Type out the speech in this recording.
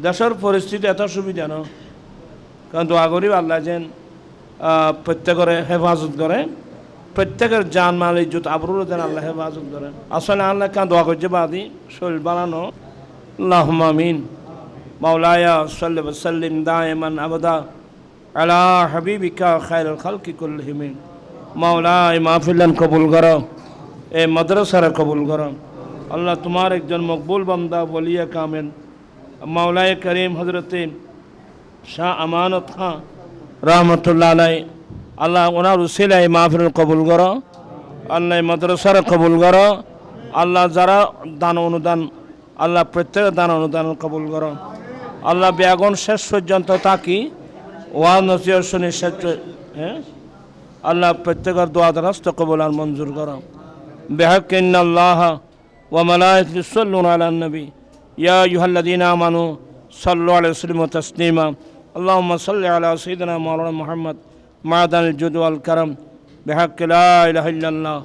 দেশের পরিস্থিতি এত সুবিধা ন, কারণ দোয়া করি আল্লাহ যেন প্রত্যেকের হেফাজত করে, প্রত্যেকের জান মাল ইজ্জত আবরুর যেন আল্লাহ হেফাজত করে। আসলে আল্লাহ কান দোয়া করছে বাদি শরীর বানানো। আল্লাহুম্মা আমিন। মাওলায়া সাল্লি ওয়া সাল্লিম দাইমান আবাদা আলা হাবিবিকা খায়রুল খালকি কুল্লিহিম। মাওলা এই মাহফিলান কবুল করো, এই মাদ্রাসারা কবুল করো। আল্লাহ তোমার একজন মকবুল বান্দা ওলিয়া কামেল মাওলায়ে করিম হজরতে শাহ আমানত খাঁ রহমতুল্লাহ আলাই, আল্লাহ ওনার উসিলায় মাহফিল কবুল করো। আল্লাহ মাদ্রাসার কবুল করো। আল্লাহ যারা দান অনুদান, আল্লাহ প্রত্যেকের দান অনুদান কবুল করো। আল্লাহ বেগুন শেষ পর্যন্ত থাকি ওয়া নসিহত শুনি শেষ। হ্যাঁ আল্লাহ প্রত্যেকের দোয়া দরাস্ত কবুল আর মঞ্জুর করো। বিহাক্কি ইন্নাল্লাহ ওয়া মালাইকাতুহু ইউসাল্লুনা আলান নবী ইয়া আইয়ুহাল্লাযীনা আমানু সাল্লু আলাইহি ওয়া সাল্লিমু তাসলিমা। আল্লাহুম্মা সাল্লি আলা সাইয়্যিদিনা মাওলানা মুহাম্মদ মা'দানিল জুদ ওয়াল কারাম বিহাক্কি লা ইলাহা ইল্লাল্লাহ